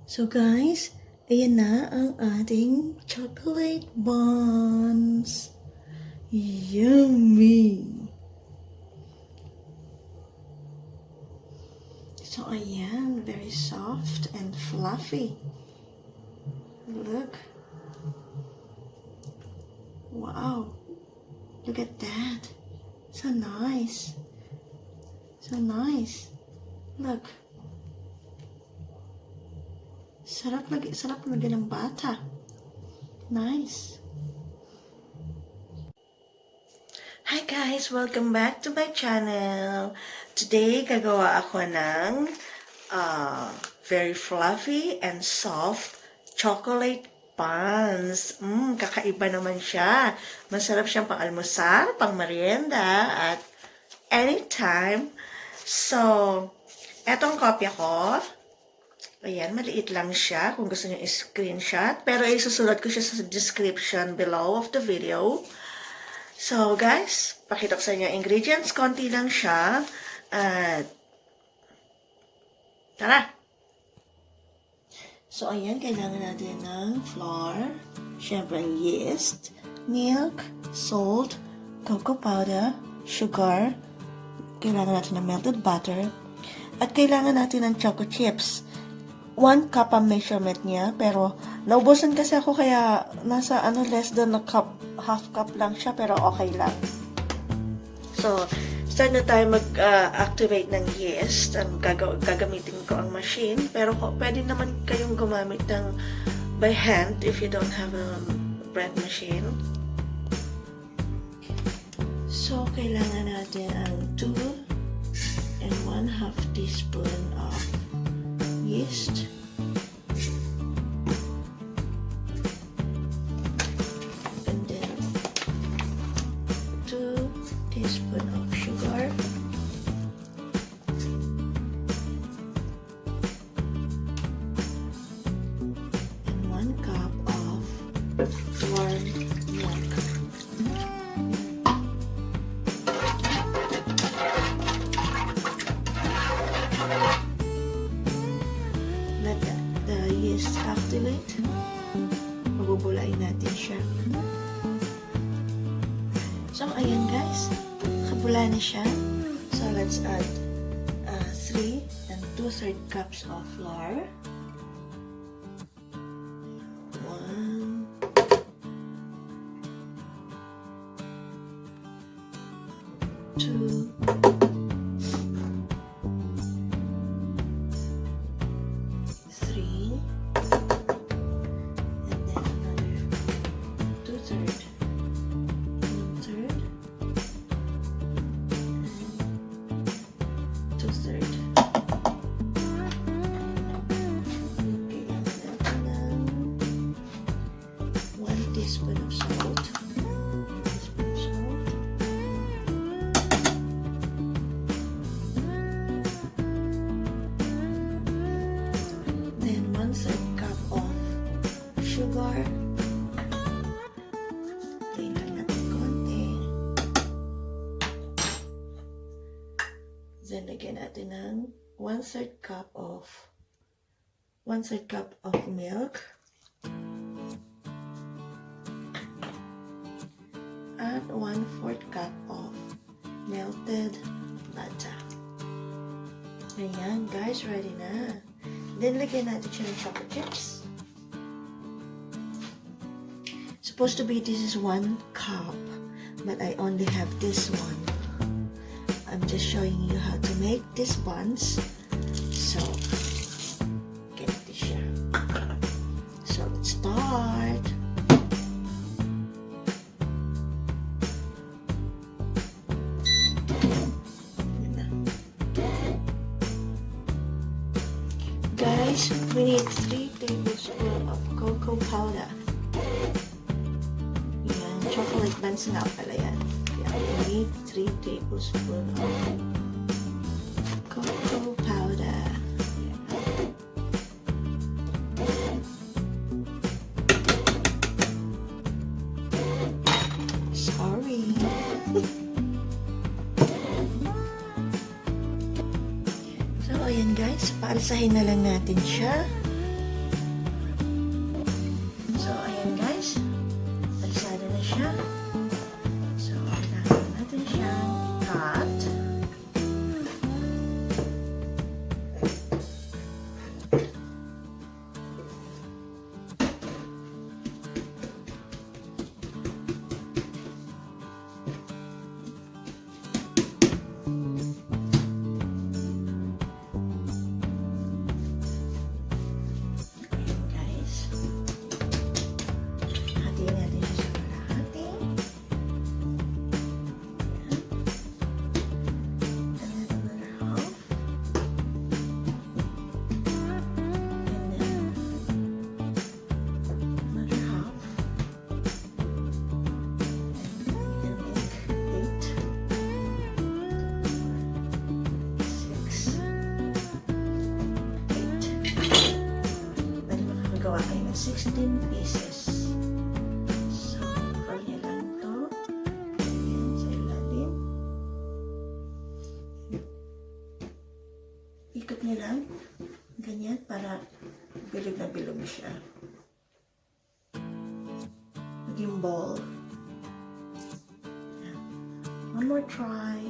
So guys, ayan na ang ating chocolate buns. Yummy! So ayan, very soft and fluffy. Look. Wow. Look at that. So nice. So nice. Look. Sarap lagi ng bata. Nice. Hi guys! Welcome back to my channel. Today, gagawa ako ng very fluffy and soft chocolate buns. Kakaiba naman siya. Masarap siyang pang-almusal, pang-merienda, at anytime. So, etong kopya ko. Ayan, maliit lang siya kung gusto niyo i-screenshot. Pero isusulat ko siya sa description below of the video. So, guys, pakita ko sa inyo ingredients. Konti lang siya. At, tara! So, ayan, kailangan natin ng flour, syempre yeast, milk, salt, cocoa powder, sugar, kailangan natin ng melted butter, at kailangan natin ng choco chips. 1 cup ang measurement niya, pero naubusan kasi ako kaya nasa less than a cup, half cup lang siya, pero okay lang. So, start na tayo mag-activate ng yeast. Gagamitin ko ang machine, pero pwede naman kayong gumamit ng by hand if you don't have a bread machine. So, kailangan natin ang 2 and 1/2 teaspoon of yeast, and then 2 teaspoons of sugar, and 1 cup of warm milk. Let the yeast activate. Mabubulain natin siya. So, ayan guys. Kabula na siya. So, let's add 3 and 2/3 cups of flour. 1, 2, 3, and then another 2/3, 1/3, and 2/3. Kailangan natin ng 1 teaspoon of salt. Then 1/3 cup of sugar. Plain lang natin konti. Then lagyan natin ng 1/3 cup of milk. And 1/4 cup of melted butter. Ayan guys, ready na. Then lagyan natin siya ng choco chips. Supposed to be this is 1 cup, but I only have this one. I'm just showing you how to make these buns. So, get this siya. So, let's start. Guys, we need 3 tablespoons of cocoa powder. Yan, chocolate buns nga pala yan. Kaya we need 3 tablespoons of cocoa powder. Sorry. So, ayan guys, paalisahin na lang natin siya. Gagawa kayo ng 16 pieces. So, roll nyo lang ito. Ayan, sa ilalim. Ikot nyo lang. Ganyan, para bilog na bilog siya. Maging ball. Ayan. One more try.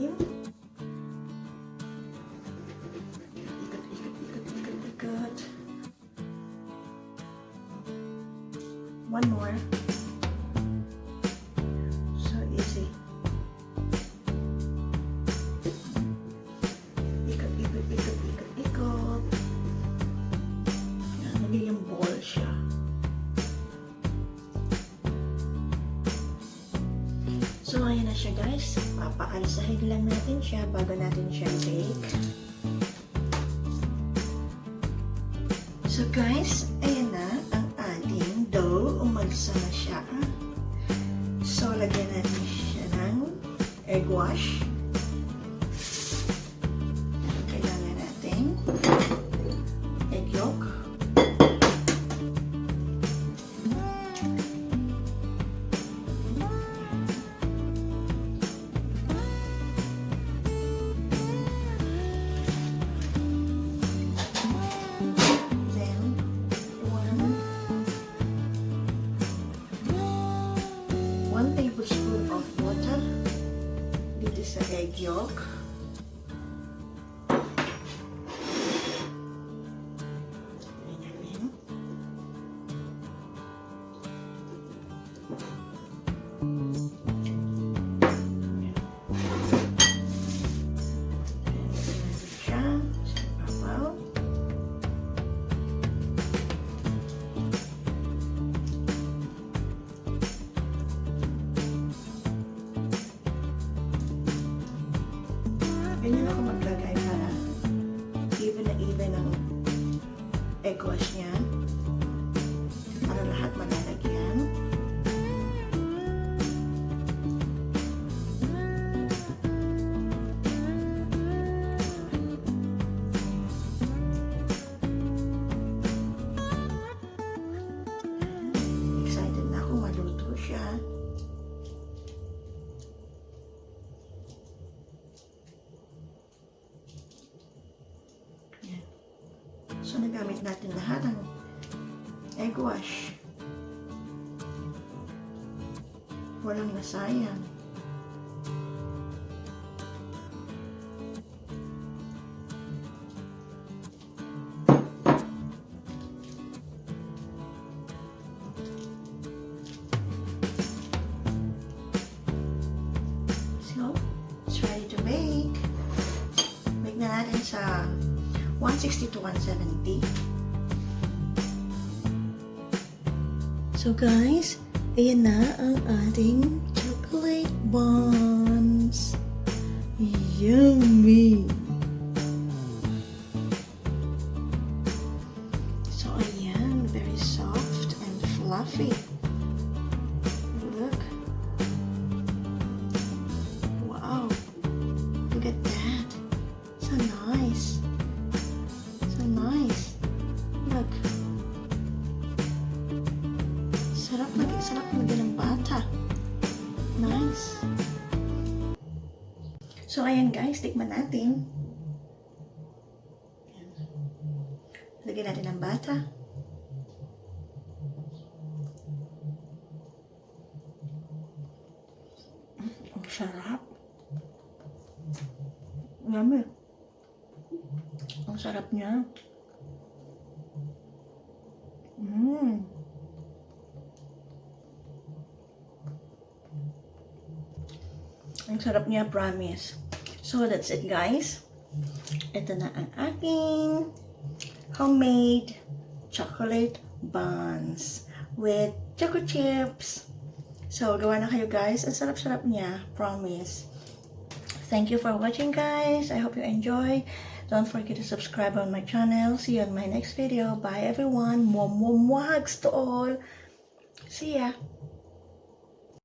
Ayan. Ikot. One more. So easy. Ikot. Yan, nagiging ball siya. So, ayan na siya guys. Papaalisahin lang natin siya bago natin siya bake. So guys, ayan na ang ating dough. Umalsa na siya. So, lagyan natin siya ng egg wash. Kailangan natin egg yolk. One tablespoon of water dito sa egg yolk. Ganyan ako maglagay para even na even ang egg wash niya. Para lahat malalagyan. Excited na ako maluto siya. So, nagamit natin lahat ng egg wash. Walang nasayang. So, it's ready to bake. Bake na natin sa 160 to 170. So guys, ayan na ang ating chocolate buns. Yummy! So ayan, very soft and fluffy. Look. Wow! Look at that. So nice. Nice. Look. Sarap maging ng bata. Nice. So, ayan guys, tikman natin. Lagyan natin ng bata. Ang sarap. Yummy. Ang sarap niya. Ang sarap niya, promise. So, that's it guys. Ito na ang aking homemade chocolate buns with Choco Chips. So, gawa na kayo guys. Ang sarap-sarap niya, promise. Thank you for watching guys. I hope you enjoy. Don't forget to subscribe on my channel. See you on my next video. Bye everyone. Hugs to all. See ya.